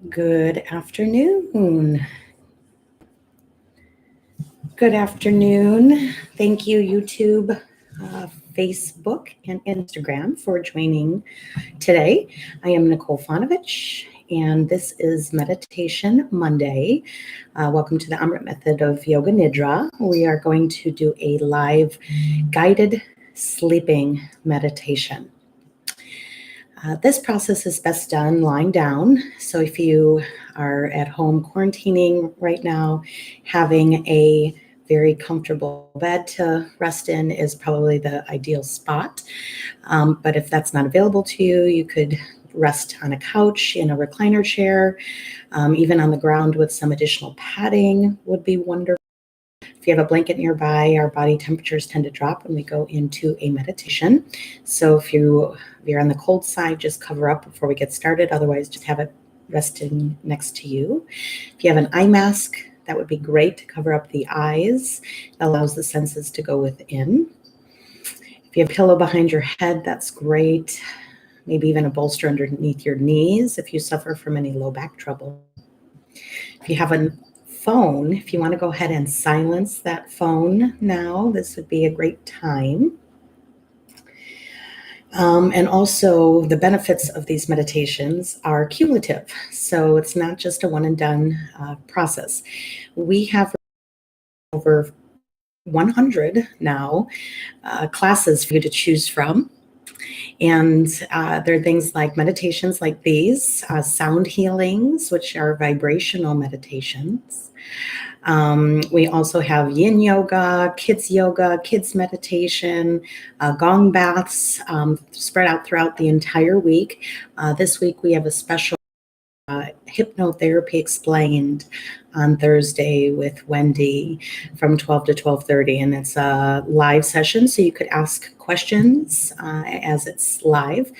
Good afternoon. Good afternoon. Thank you, YouTube, Facebook, and Instagram for joining today. I am Nicole Fonovich, and this is Meditation Monday. Welcome to the Amrit method of Yoga Nidra. We are going to do a live guided sleeping meditation. This process is best done lying down. So if you are at home quarantining right now, having a very comfortable bed to rest in is probably the ideal spot. But if that's not available to you, you could rest on a couch, in a recliner chair, even on the ground with some additional padding would be wonderful. If you have a blanket nearby, our body temperatures tend to drop when we go into a meditation. So if you're on the cold side, just cover up before we get started. Otherwise, just have it resting next to you. If you have an eye mask, that would be great to cover up the eyes. It allows the senses to go within. If you have a pillow behind your head, that's great. Maybe even a bolster underneath your knees if you suffer from any low back trouble. If you have a phone, if you want to go ahead and silence that phone now, this would be a great time. And also the benefits of these meditations are cumulative. So it's not just a one and done process. We have over 100 now classes for you to choose from. And there are things like meditations like these, sound healings, which are vibrational meditations. We also have yin yoga, kids meditation, gong baths spread out throughout the entire week. This week we have a special hypnotherapy explained on Thursday with Wendy from 12 to 12:30, and it's a live session, so you could ask questions as it's live.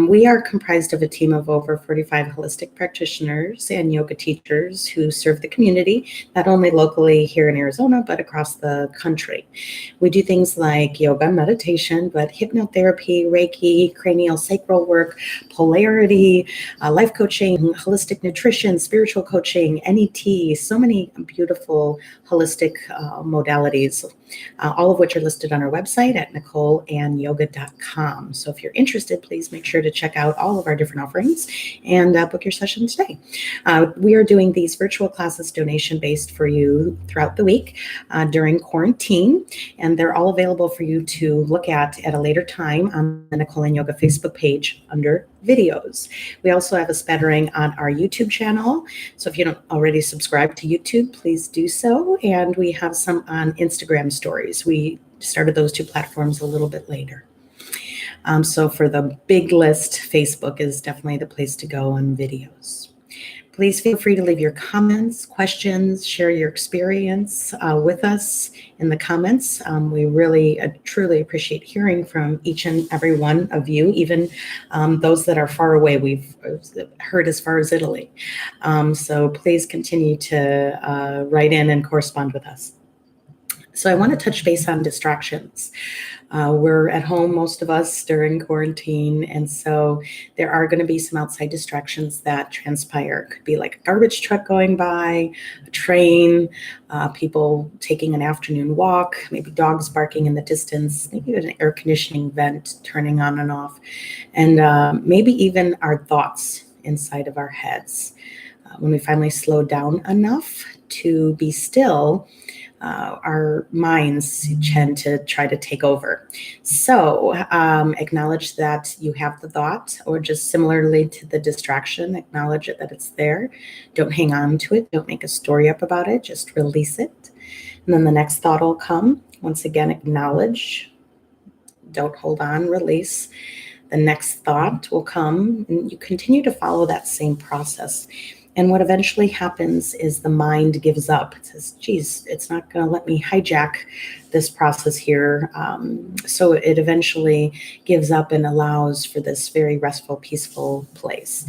We are comprised of a team of over 45 holistic practitioners and yoga teachers who serve the community, not only locally here in Arizona, but across the country. We do things like yoga and meditation, but hypnotherapy, Reiki, cranial sacral work, polarity, life coaching, holistic nutrition, spiritual coaching, NET, so many beautiful holistic modalities, all of which are listed on our website at NicoleandYoga.com. So if you're interested, please make sure to check out all of our different offerings and book your session today. We are doing these virtual classes donation-based for you throughout the week during quarantine, and they're all available for you to look at a later time on the Nicole and Yoga Facebook page under videos. We also have a spattering on our YouTube channel. So if you don't already subscribe to YouTube, please do so. And we have some on Instagram stories. We started those two platforms a little bit later. So for the big list, Facebook is definitely the place to go on videos. Please feel free to leave your comments, questions, share your experience with us in the comments. We really truly appreciate hearing from each and every one of you, even those that are far away. We've heard as far as Italy. So please continue to write in and correspond with us. So I want to touch base on distractions. We're at home, most of us, during quarantine, and so there are going to be some outside distractions that transpire. It could be like a garbage truck going by, a train, people taking an afternoon walk, maybe dogs barking in the distance, maybe an air conditioning vent turning on and off, and maybe even our thoughts inside of our heads. When we finally slow down enough to be still, our minds tend to try to take over. So acknowledge that you have the thought, or just similarly to the distraction, acknowledge it, that it's there. Don't hang on to it. Don't make a story up about it. Just release it. And then the next thought will come. Once again, acknowledge. Don't hold on, release. The next thought will come, and you continue to follow that same process. And what eventually happens is the mind gives up. It says, geez, it's not going to let me hijack this process here. So it eventually gives up and allows for this very restful, peaceful place.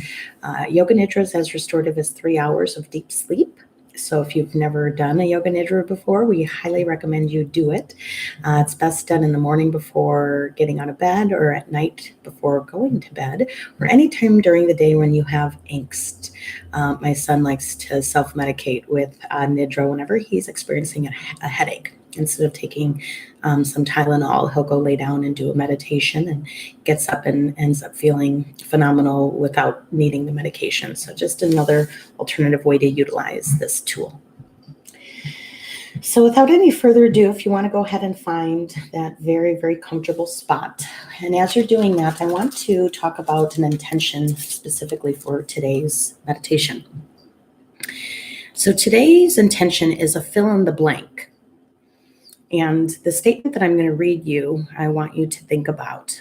Yoga Nidra is as restorative as 3 hours of deep sleep. So if you've never done a yoga nidra before, we highly recommend you do it. It's best done in the morning before getting out of bed, or at night before going to bed, or anytime during the day when you have angst. My son likes to self-medicate with nidra whenever he's experiencing a headache. Instead of taking some Tylenol, he'll go lay down and do a meditation, and gets up and ends up feeling phenomenal without needing the medication. So just another alternative way to utilize this tool. So without any further ado, if you want to go ahead and find that very, very comfortable spot. And as you're doing that, I want to talk about an intention specifically for today's meditation. So today's intention is a fill in the blank. And the statement that I'm going to read you, I want you to think about.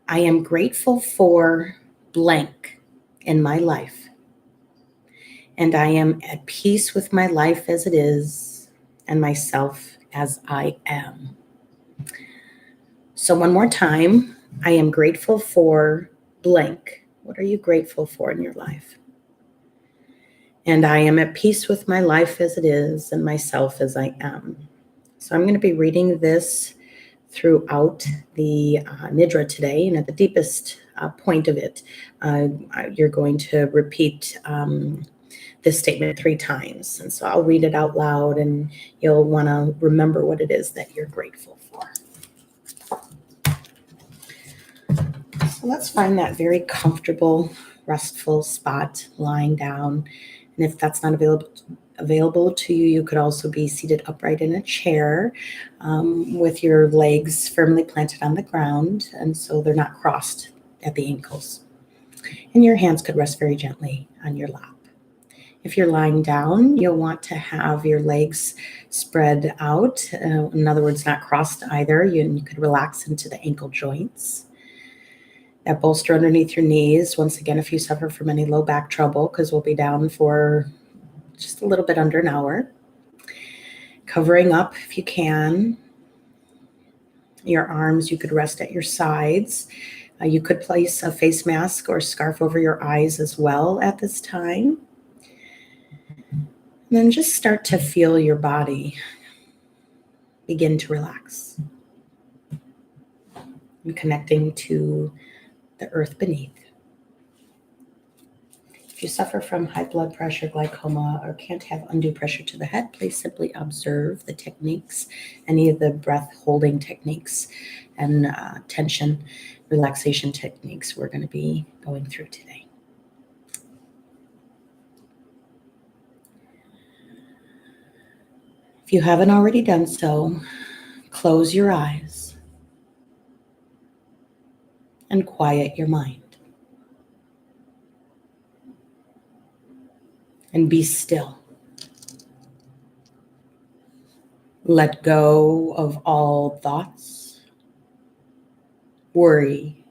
I am grateful for blank in my life. And I am at peace with my life as it is and myself as I am. So one more time, I am grateful for blank. What are you grateful for in your life? And I am at peace with my life as it is and myself as I am. So I'm going to be reading this throughout the Nidra today, and at the deepest point of it, you're going to repeat this statement 3 times. And so I'll read it out loud, and you'll want to remember what it is that you're grateful for. So let's find that very comfortable, restful spot, lying down. And if that's not available to you, you could also be seated upright in a chair with your legs firmly planted on the ground, and so they're not crossed at the ankles. And your hands could rest very gently on your lap. If you're lying down, you'll want to have your legs spread out. In other words, not crossed either. You could relax into the ankle joints. That bolster underneath your knees. Once again, if you suffer from any low back trouble, because we'll be down for just a little bit under an hour. Covering up if you can. Your arms, you could rest at your sides. You could place a face mask or scarf over your eyes as well at this time. And then just start to feel your body begin to relax. And connecting to the earth beneath. If you suffer from high blood pressure, glaucoma, or can't have undue pressure to the head, please simply observe the techniques, any of the breath holding techniques and tension relaxation techniques we're going to be going through today. If you haven't already done so, close your eyes and quiet your mind. And be still. Let go of all thoughts, worry,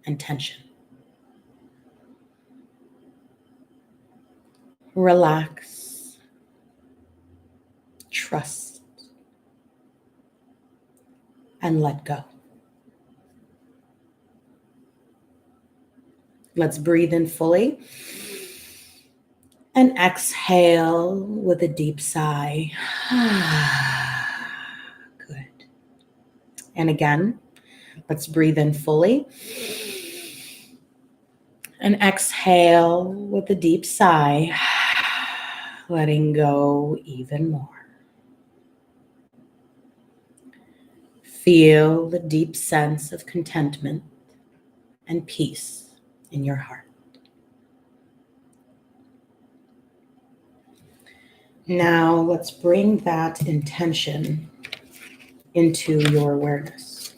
and tension. Relax, trust, and let go. Let's breathe in fully and exhale with a deep sigh. Good. And again, let's breathe in fully and exhale with a deep sigh, letting go even more. Feel the deep sense of contentment and peace in your heart. Now let's bring that intention into your awareness.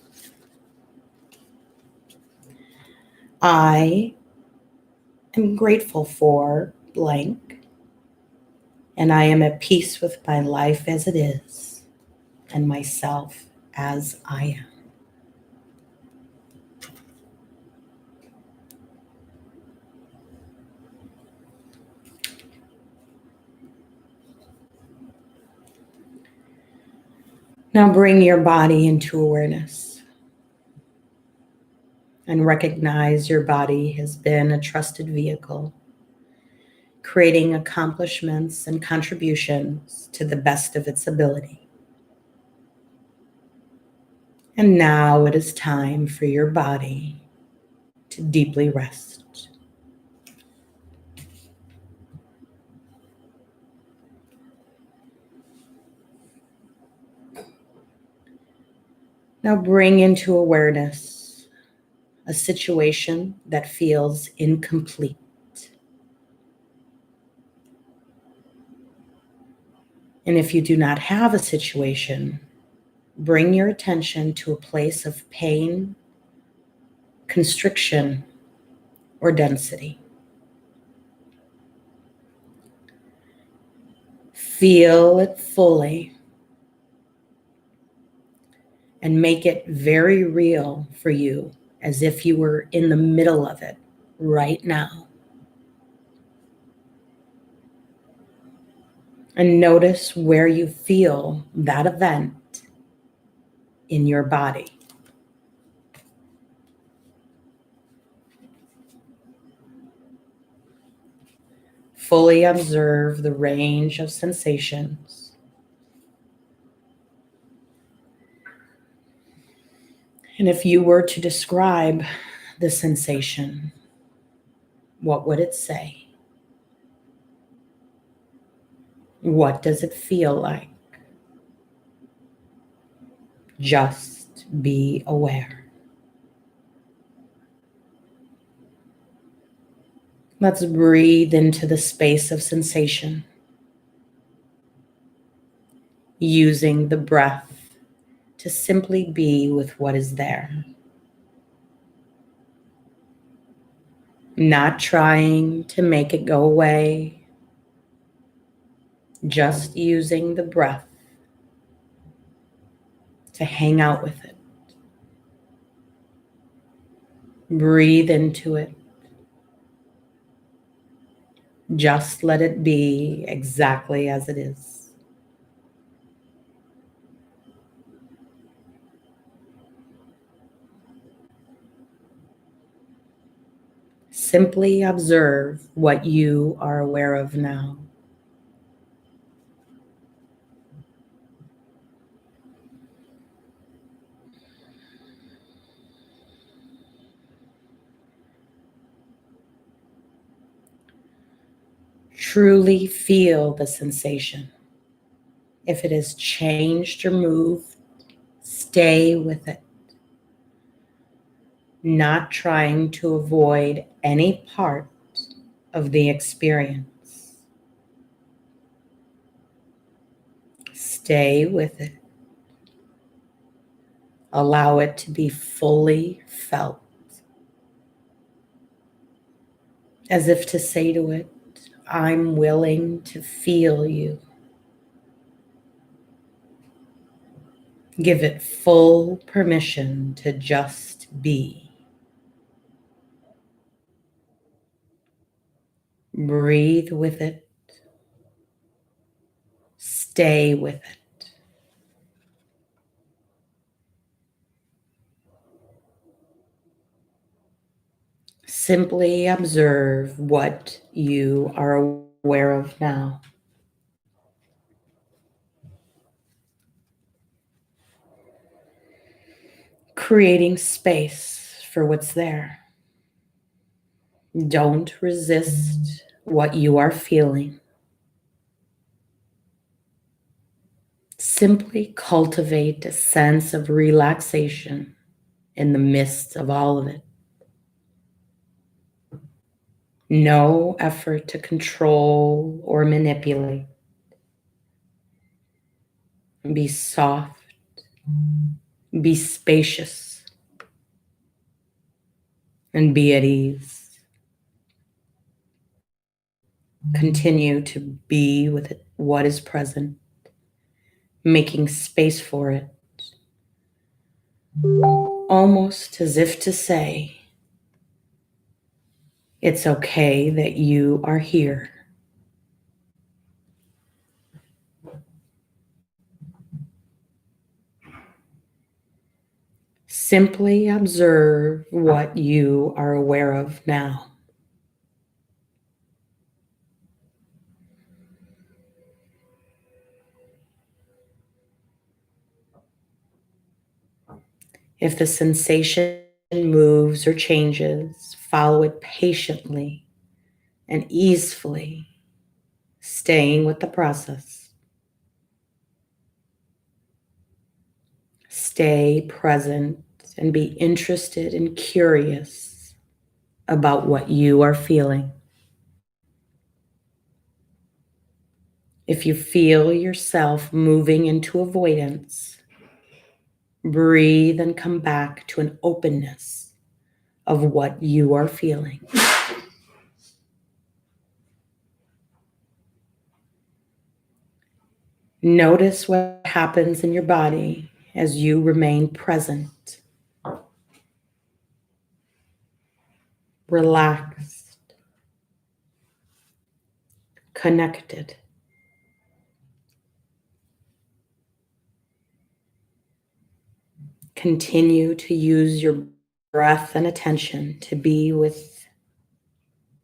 I am grateful for blank, and I am at peace with my life as it is and myself as I am. Now bring your body into awareness and recognize your body has been a trusted vehicle, creating accomplishments and contributions to the best of its ability. And now it is time for your body to deeply rest. Now bring into awareness a situation that feels incomplete. And if you do not have a situation, bring your attention to a place of pain, constriction, or density. Feel it fully and make it very real for you, as if you were in the middle of it right now. And notice where you feel that event in your body. Fully observe the range of sensations. And if you were to describe the sensation, what would it say? What does it feel like? Just be aware. Let's breathe into the space of sensation, using the breath to simply be with what is there. Not trying to make it go away, just using the breath to hang out with it. Breathe into it. Just let it be exactly as it is. Simply observe what you are aware of now. Truly feel the sensation. If it has changed or moved, stay with it. Not trying to avoid any part of the experience. Stay with it. Allow it to be fully felt. As if to say to it, I'm willing to feel you. Give it full permission to just be. Breathe with it. Stay with it. Simply observe what you are aware of now. Creating space for what's there. Don't resist what you are feeling. Simply cultivate a sense of relaxation in the midst of all of it. No effort to control or manipulate. Be soft. Be spacious. And be at ease. Continue to be with it, what is present, making space for it. Almost as if to say, it's okay that you are here. Simply observe what you are aware of now. If the sensation moves or changes, follow it patiently and easefully, staying with the process. Stay present and be interested and curious about what you are feeling. If you feel yourself moving into avoidance, breathe and come back to an openness of what you are feeling. Notice what happens in your body as you remain present, relaxed, connected. Continue to use your breath and attention to be with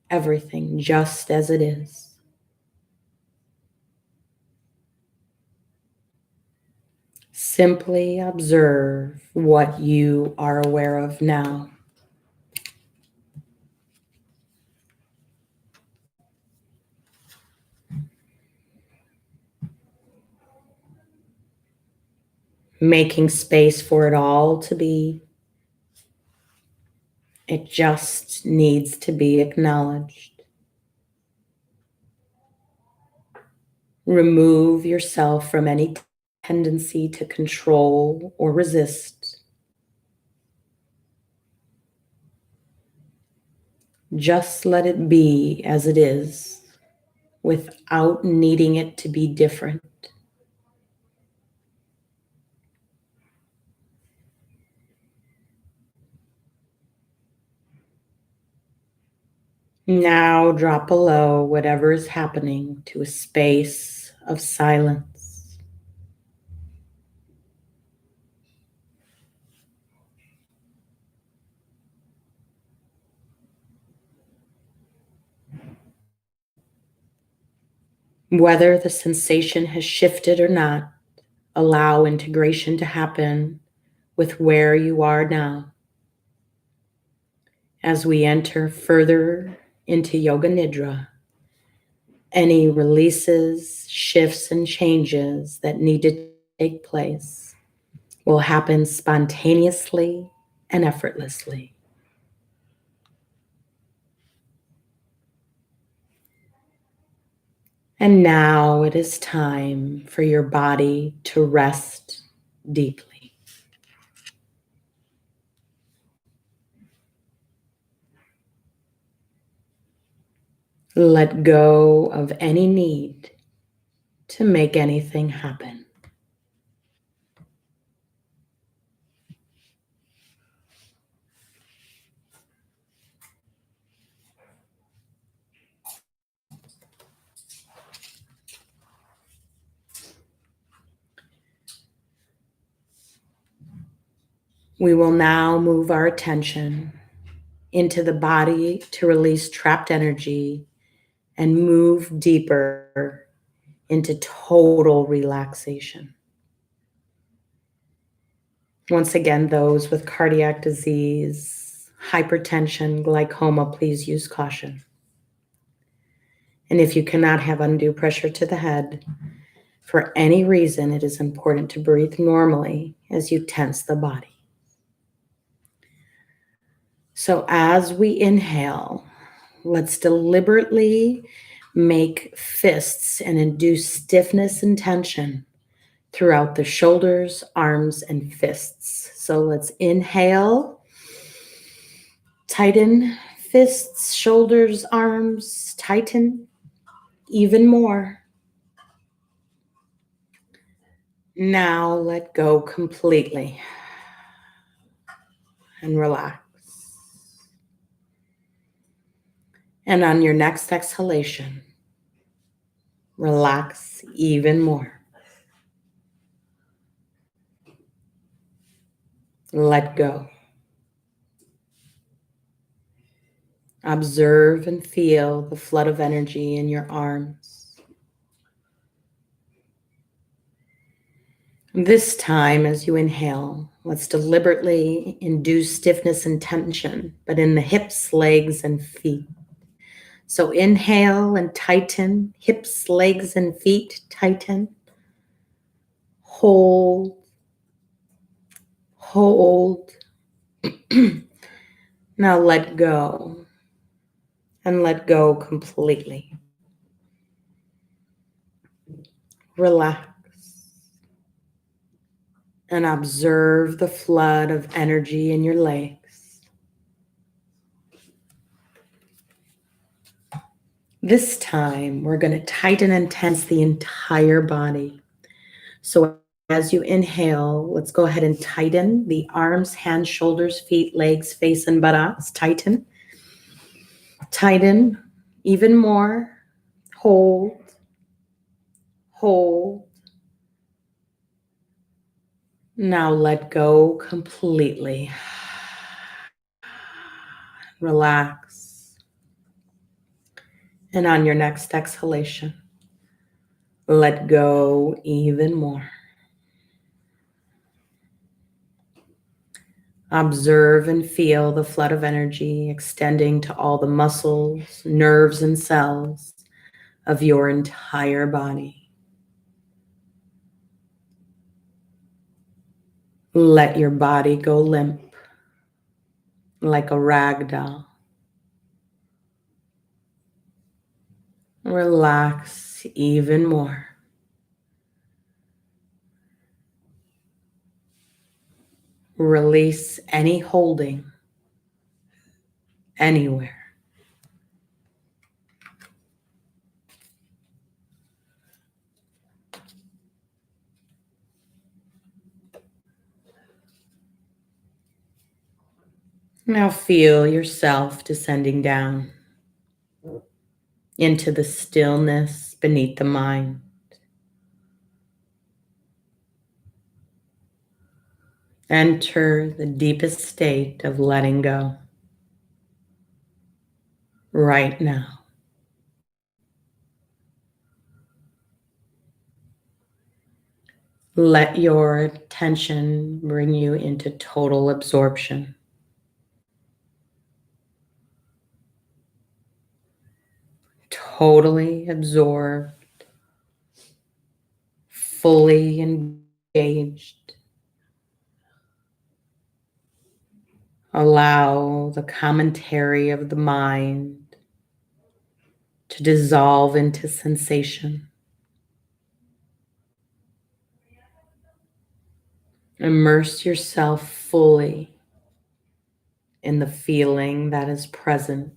everything just as it is. Simply observe what you are aware of now. Making space for it all to be. It just needs to be acknowledged. Remove yourself from any tendency to control or resist. Just let it be as it is, without needing it to be different. Now drop below whatever is happening to a space of silence. Whether the sensation has shifted or not, allow integration to happen with where you are now. As we enter further into Yoga Nidra, any releases, shifts, and changes that need to take place will happen spontaneously and effortlessly. And now it is time for your body to rest deeply. Let go of any need to make anything happen. We will now move our attention into the body to release trapped energy and move deeper into total relaxation. Once again, those with cardiac disease, hypertension, glaucoma, please use caution. And if you cannot have undue pressure to the head, for any reason, it is important to breathe normally as you tense the body. So as we inhale, let's deliberately make fists and induce stiffness and tension throughout the shoulders, arms, and fists. So let's inhale, tighten fists, shoulders, arms, tighten even more. Now let go completely and relax. And on your next exhalation, relax even more. Let go. Observe and feel the flood of energy in your arms. This time, as you inhale, let's deliberately induce stiffness and tension, but in the hips, legs, and feet. So inhale and tighten, hips, legs, and feet tighten. Hold, hold. Now let go and let go completely. Relax and observe the flood of energy in your legs. This time, we're going to tighten and tense the entire body. So as you inhale, let's go ahead and tighten the arms, hands, shoulders, feet, legs, face, and buttocks. Tighten. Tighten even more. Hold. Hold. Now let go completely. Relax. And on your next exhalation, let go even more. Observe and feel the flood of energy extending to all the muscles, nerves, and cells of your entire body. Let your body go limp like a rag doll. Relax even more. Release any holding anywhere. Now feel yourself descending down into the stillness beneath the mind. Enter the deepest state of letting go right now. Let your attention bring you into total absorption. Totally absorbed, fully engaged. Allow the commentary of the mind to dissolve into sensation. Immerse yourself fully in the feeling that is present.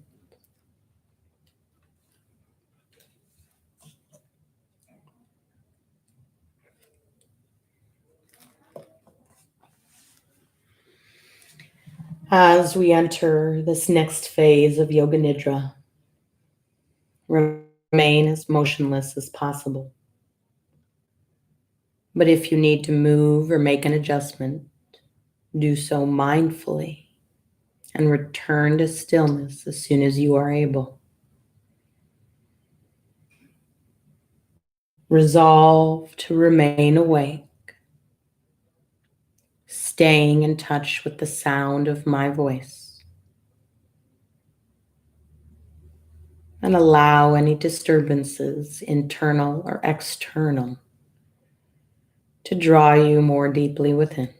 As we enter this next phase of Yoga Nidra, remain as motionless as possible. But if you need to move or make an adjustment, do so mindfully and return to stillness as soon as you are able. Resolve to remain awake, staying in touch with the sound of my voice, and allow any disturbances, internal or external, to draw you more deeply within.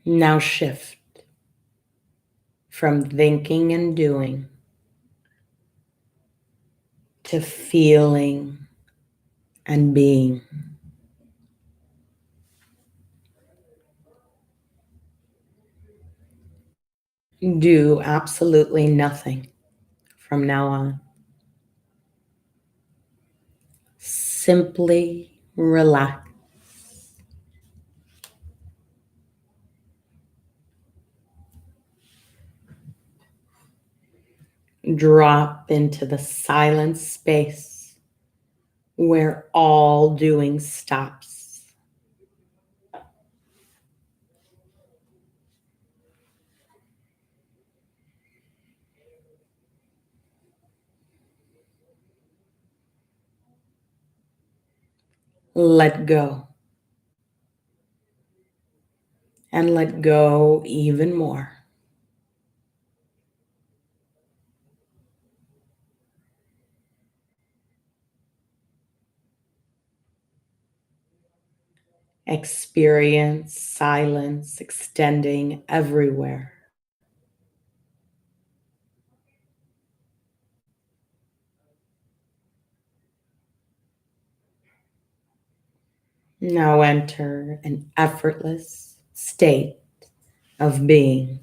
Now shift from thinking and doing to feeling and being. Do absolutely nothing from now on. Simply relax. Drop into the silent space where all doing stops. Let go. And let go even more. Experience silence extending everywhere. Now enter an effortless state of being.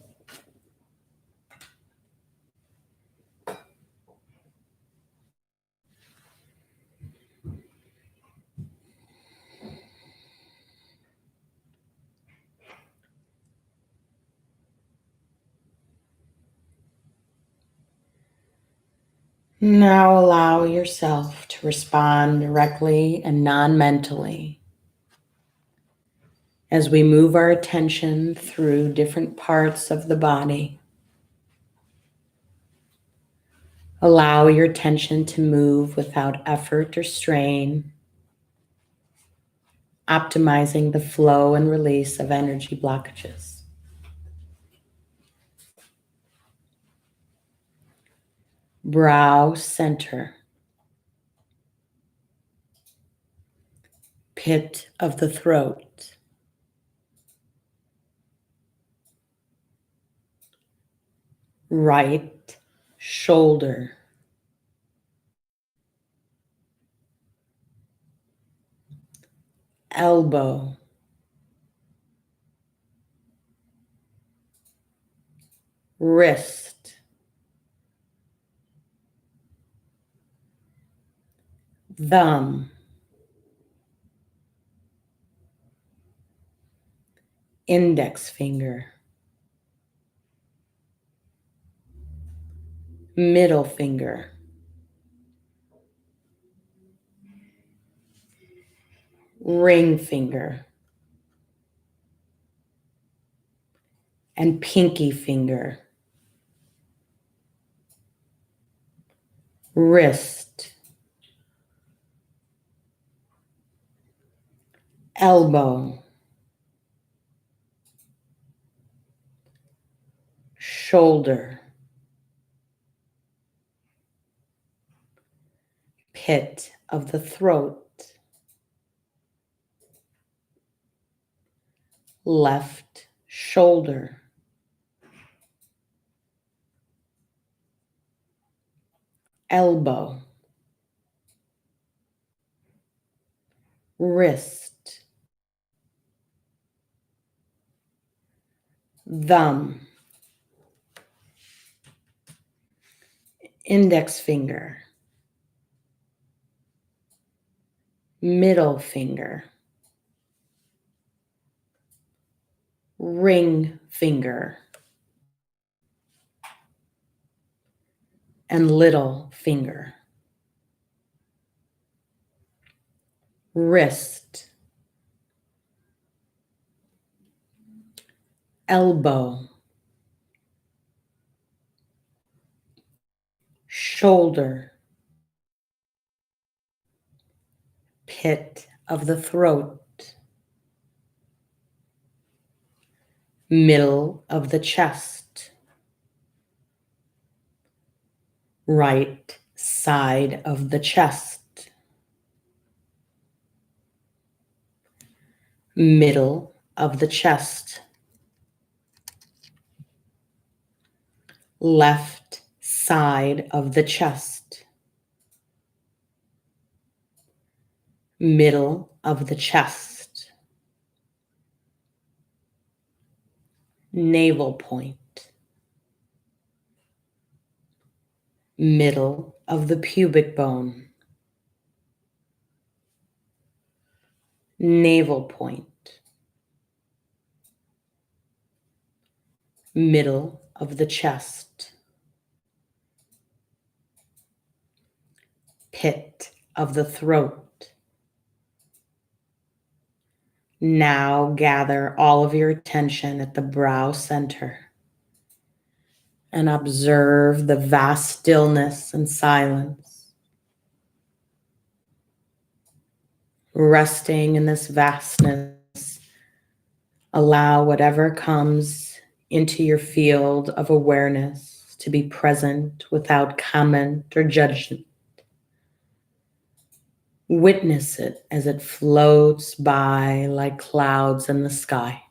Now allow yourself to respond directly and non-mentally as we move our attention through different parts of the body. Allow your attention to move without effort or strain, optimizing the flow and release of energy blockages. Brow center, pit of the throat, right shoulder, elbow, wrist, thumb, index finger, middle finger, ring finger, and pinky finger, wrist, elbow, shoulder, pit of the throat, left shoulder, elbow, wrist, thumb, index finger, middle finger, ring finger, and little finger, wrist, elbow, shoulder, pit of the throat, middle of the chest, right side of the chest, middle of the chest, left side of the chest, middle of the chest, navel point, middle of the pubic bone, navel point, middle of the chest, pit of the throat. Now gather all of your attention at the brow center and observe the vast stillness and silence. Resting in this vastness, allow whatever comes into your field of awareness to be present without comment or judgment. Witness it as it floats by like clouds in the sky.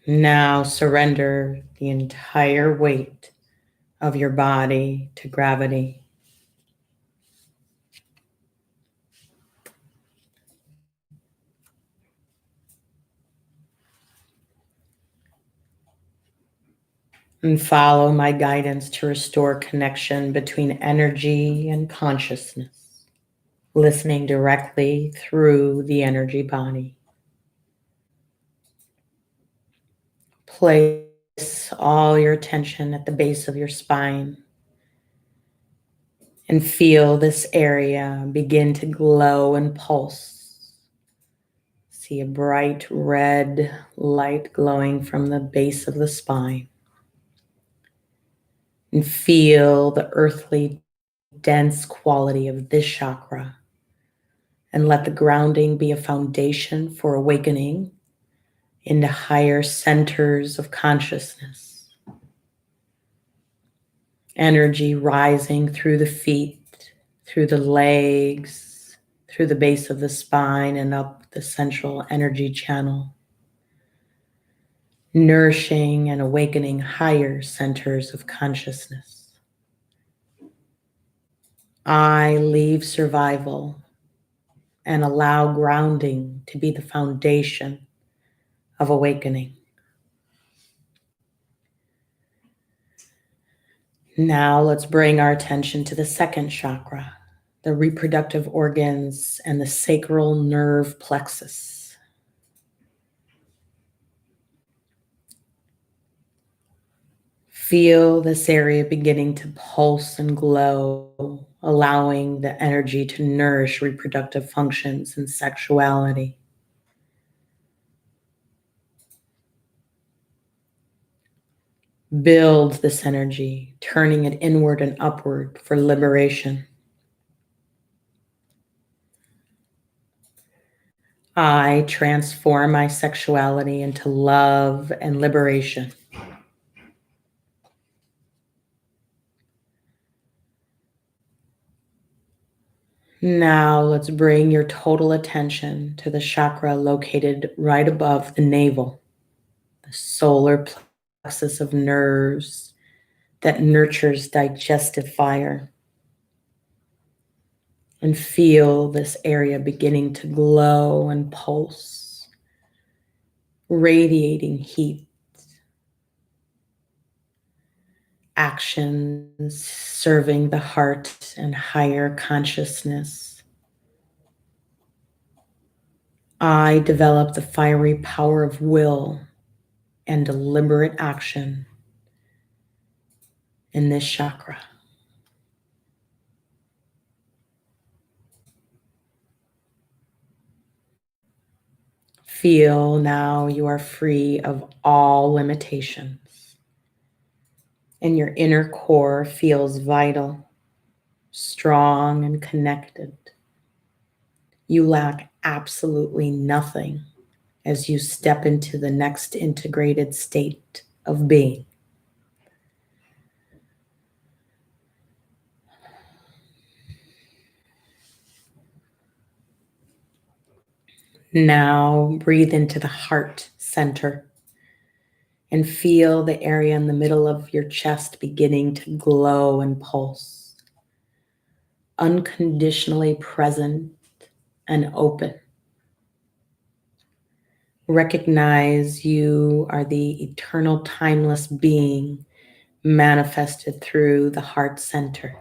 Now surrender the entire weight of your body to gravity. And follow my guidance to restore connection between energy and consciousness, listening directly through the energy body. Place all your attention at the base of your spine and feel this area begin to glow and pulse. See a bright red light glowing from the base of the spine. And feel the earthly, dense quality of this chakra. And let the grounding be a foundation for awakening into higher centers of consciousness. Energy rising through the feet, through the legs, through the base of the spine, and up the central energy channel. Nourishing and awakening higher centers of consciousness. I leave survival and allow grounding to be the foundation of awakening. Now let's bring our attention to the second chakra, the reproductive organs and the sacral nerve plexus. Feel this area beginning to pulse and glow, allowing the energy to nourish reproductive functions and sexuality. Build this energy, turning it inward and upward for liberation. I transform my sexuality into love and liberation. Now let's bring your total attention to the chakra located right above the navel, the solar plexus of nerves that nurtures digestive fire. And feel this area beginning to glow and pulse, radiating heat. Actions serving the heart and higher consciousness. I develop the fiery power of will and deliberate action in this chakra. Feel now you are free of all limitations, and your inner core feels vital, strong, and connected. You lack absolutely nothing as you step into the next integrated state of being. Now breathe into the heart center and feel the area in the middle of your chest beginning to glow and pulse. Unconditionally present and open. Recognize you are the eternal, timeless being manifested through the heart center.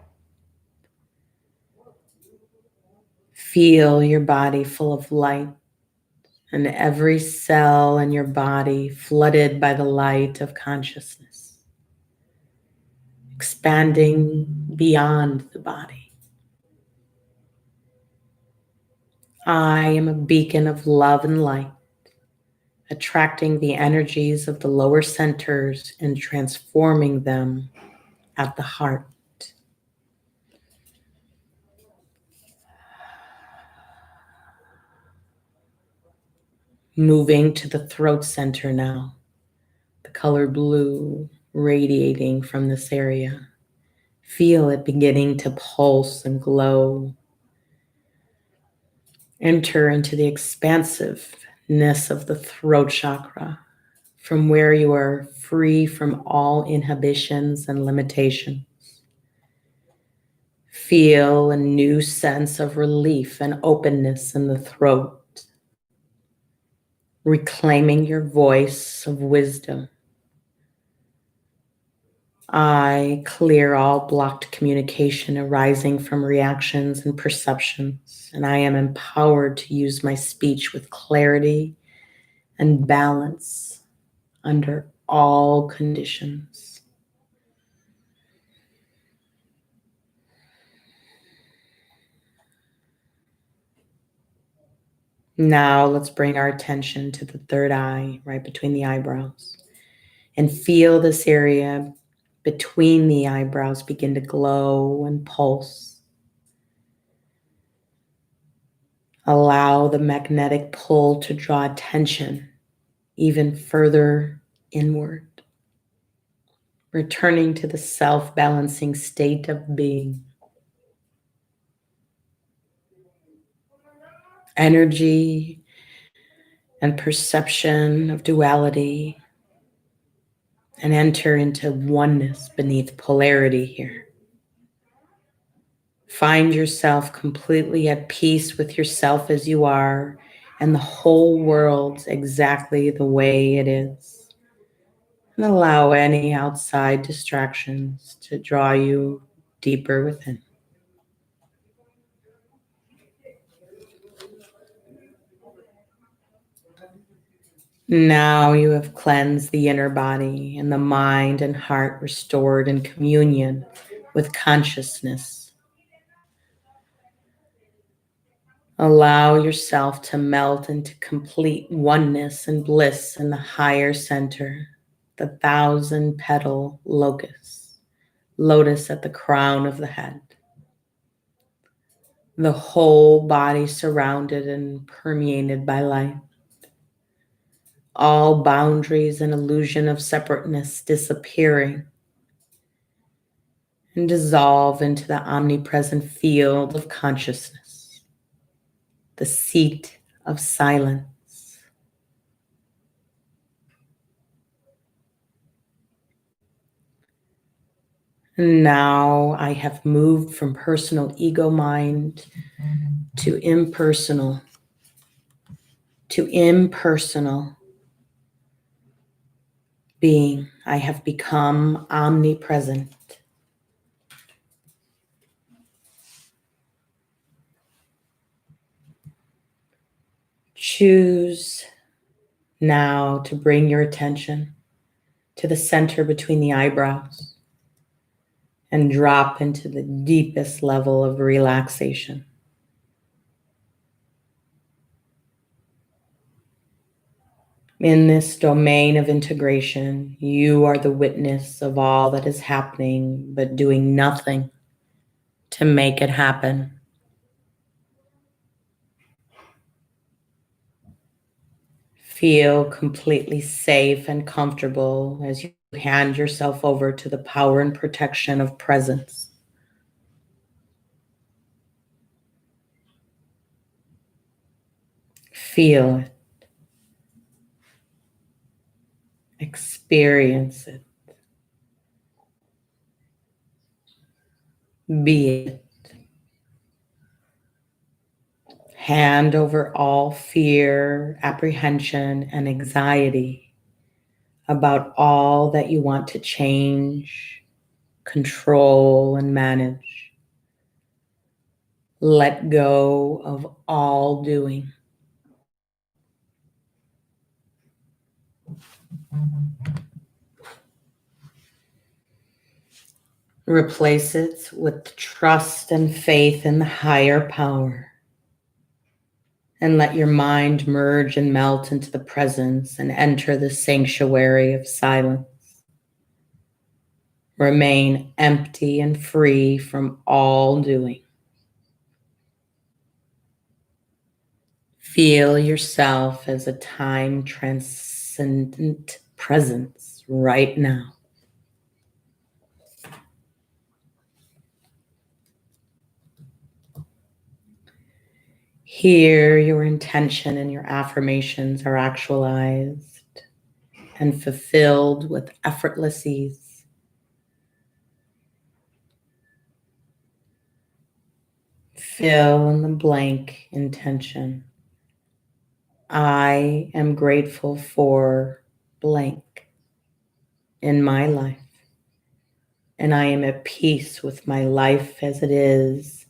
Feel your body full of light and every cell in your body flooded by the light of consciousness, expanding beyond the body. I am a beacon of love and light, attracting the energies of the lower centers and transforming them at the heart. Moving to the throat center now, the color blue radiating from this area. Feel it beginning to pulse and glow. Enter into the expansiveness of the throat chakra, from where you are free from all inhibitions and limitations. Feel a new sense of relief and openness in the throat, reclaiming your voice of wisdom. I clear all blocked communication arising from reactions and perceptions, and I am empowered to use my speech with clarity and balance under all conditions. Now let's bring our attention to the third eye, right between the eyebrows, and feel this area between the eyebrows begin to glow and pulse. Allow the magnetic pull to draw attention even further inward, returning to the self-balancing state of being. Energy and perception of duality, and enter into oneness beneath polarity here. Find yourself completely at peace with yourself as you are, and the whole world exactly the way it is. And allow any outside distractions to draw you deeper within. Now you have cleansed the inner body and the mind and heart restored in communion with consciousness. Allow yourself to melt into complete oneness and bliss in the higher center, the 1,000-petal lotus at the crown of the head. The whole body surrounded and permeated by light. All boundaries and illusion of separateness disappearing and dissolve into the omnipresent field of consciousness, the seat of silence. And now I have moved from personal ego mind to impersonal being. I have become omnipresent. Choose now to bring your attention to the center between the eyebrows and drop into the deepest level of relaxation. In this domain of integration, you are the witness of all that is happening, but doing nothing to make it happen. Feel completely safe and comfortable as you hand yourself over to the power and protection of presence. Feel it. Experience it. Be it. Hand over all fear, apprehension, and anxiety about all that you want to change, control, and manage. Let go of all doing. Replace it with trust and faith in the higher power. And let your mind merge and melt into the presence and enter the sanctuary of silence. Remain empty and free from all doing. Feel yourself as a time transcendent presence right now. Here, your intention and your affirmations are actualized and fulfilled with effortless ease. Fill in the blank intention. I am grateful for blank in my life, and I am at peace with my life as it is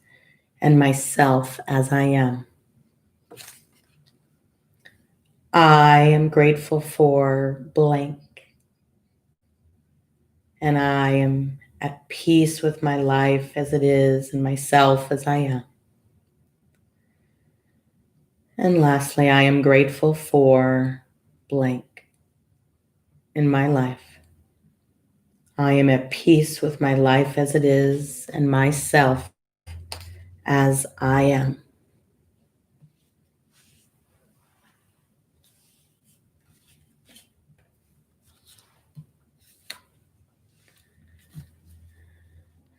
and myself as I am. I am grateful for blank, and I am at peace with my life as it is and myself as I am. And lastly, I am grateful for blank in my life. I am at peace with my life as it is and myself as I am.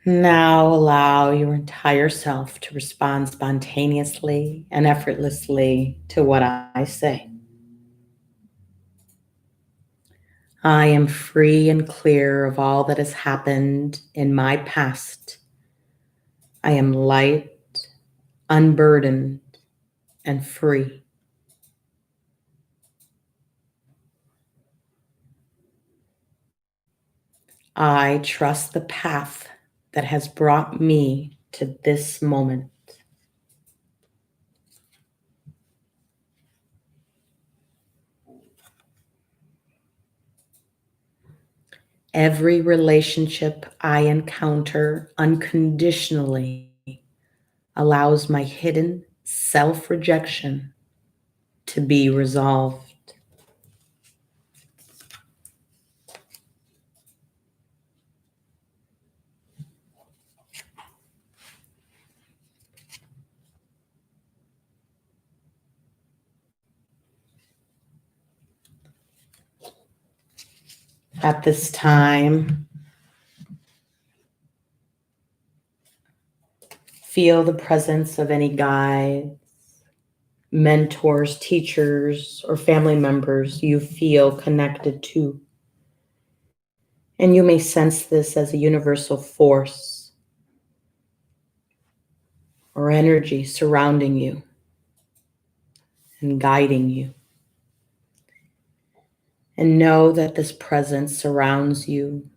Now allow your entire self to respond spontaneously and effortlessly to what I say. I am free and clear of all that has happened in my past. I am light, unburdened, and free. I trust the path that has brought me to this moment. Every relationship I encounter unconditionally allows my hidden self-rejection to be resolved. At this time, feel the presence of any guides, mentors, teachers, or family members you feel connected to. And you may sense this as a universal force or energy surrounding you and guiding you. And know that this presence surrounds you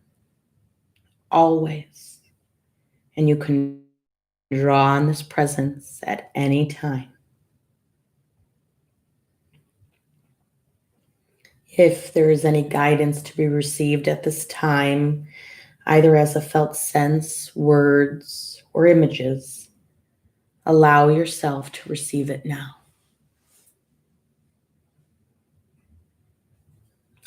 always. And you can draw on this presence at any time. If there is any guidance to be received at this time, either as a felt sense, words, or images, allow yourself to receive it now.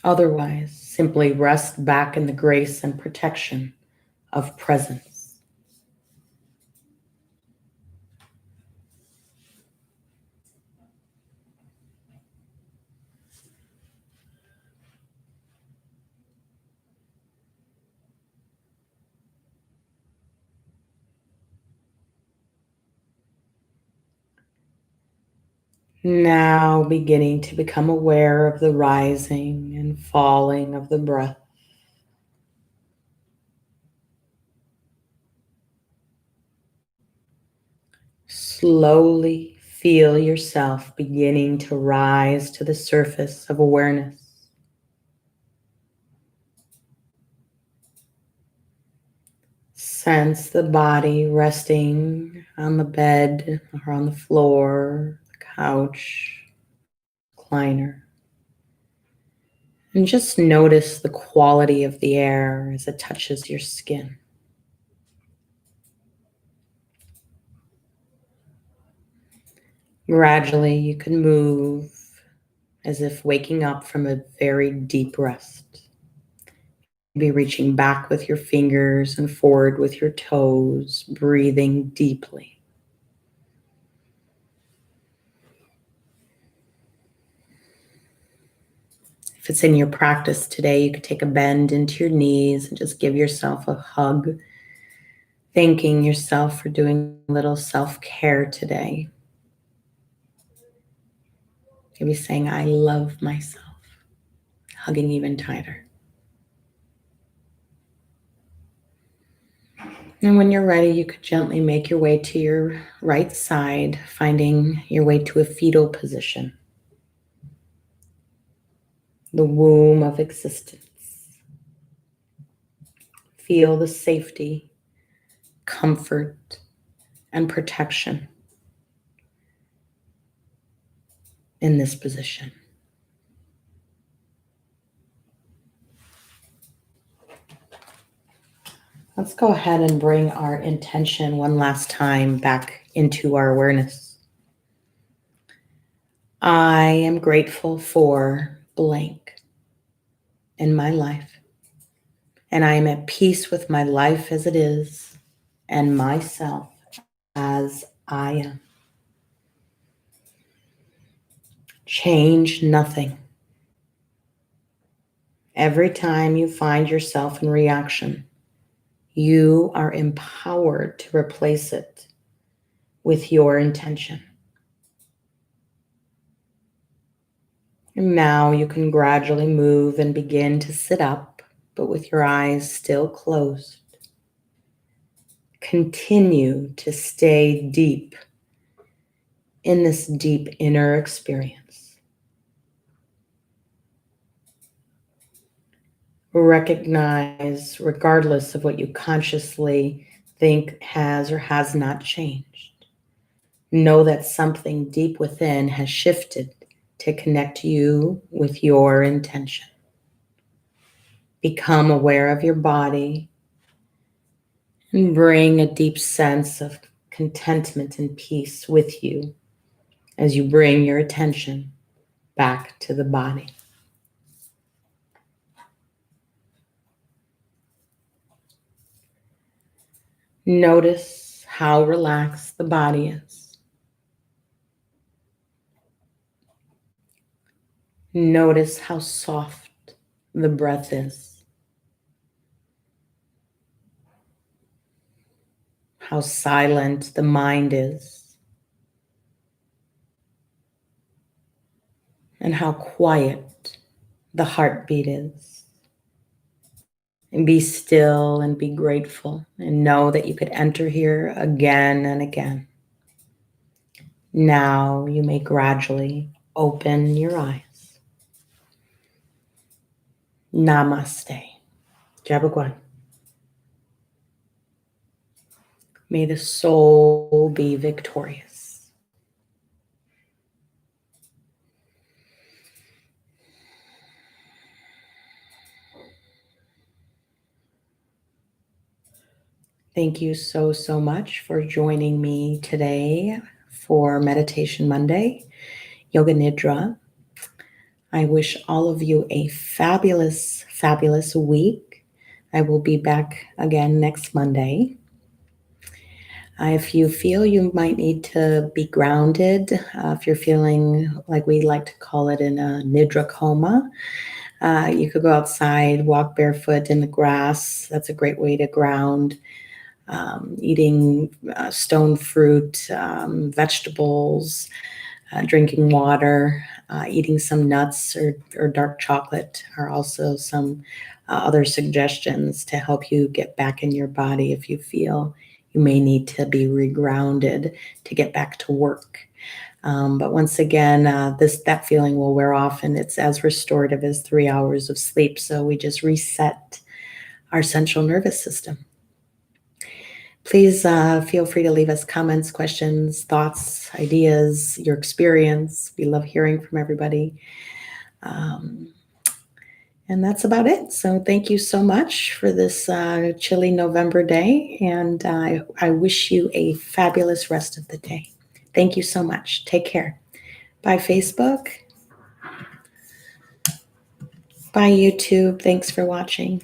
Otherwise, simply rest back in the grace and protection of presence. Now beginning to become aware of the rising and falling of the breath. Slowly feel yourself beginning to rise to the surface of awareness. Sense the body resting on the bed or on the floor, the couch, recliner. And just notice the quality of the air as it touches your skin. Gradually, you can move as if waking up from a very deep rest. Maybe reaching back with your fingers and forward with your toes, breathing deeply. If it's in your practice today, you could take a bend into your knees and just give yourself a hug, thanking yourself for doing a little self-care today. Maybe saying, I love myself, hugging even tighter. And when you're ready, you could gently make your way to your right side, finding your way to a fetal position, the womb of existence. Feel the safety, comfort, and protection in this position. Let's go ahead and bring our intention one last time back into our awareness. I am grateful for blank in my life, and I am at peace with my life as it is and myself as I am. Change nothing. Every time you find yourself in reaction, you are empowered to replace it with your intention. And now you can gradually move and begin to sit up, but with your eyes still closed. Continue to stay deep in this deep inner experience. Recognize, regardless of what you consciously think has or has not changed, know that something deep within has shifted to connect you with your intention. Become aware of your body and bring a deep sense of contentment and peace with you as you bring your attention back to the body. Notice how relaxed the body is. Notice how soft the breath is. How silent the mind is. And how quiet the heartbeat is. And be still and be grateful and know that you could enter here again and again. Now you may gradually open your eyes. Namaste. Jabagwan. May the soul be victorious. Thank you so, so much for joining me today for Meditation Monday, Yoga Nidra. I wish all of you a fabulous, fabulous week. I will be back again next Monday. If you feel you might need to be grounded, if you're feeling like we like to call it in a Nidra coma, you could go outside, walk barefoot in the grass. That's a great way to ground. Eating stone fruit, vegetables, drinking water, eating some nuts or dark chocolate are also some other suggestions to help you get back in your body if you feel you may need to be regrounded to get back to work. But once again, that feeling will wear off, and it's as restorative as 3 hours of sleep. So we just reset our central nervous system. Please feel free to leave us comments, questions, thoughts, ideas, your experience. We love hearing from everybody. And that's about it. So thank you so much for this chilly November day. And I wish you a fabulous rest of the day. Thank you so much. Take care. Bye, Facebook. Bye, YouTube. Thanks for watching.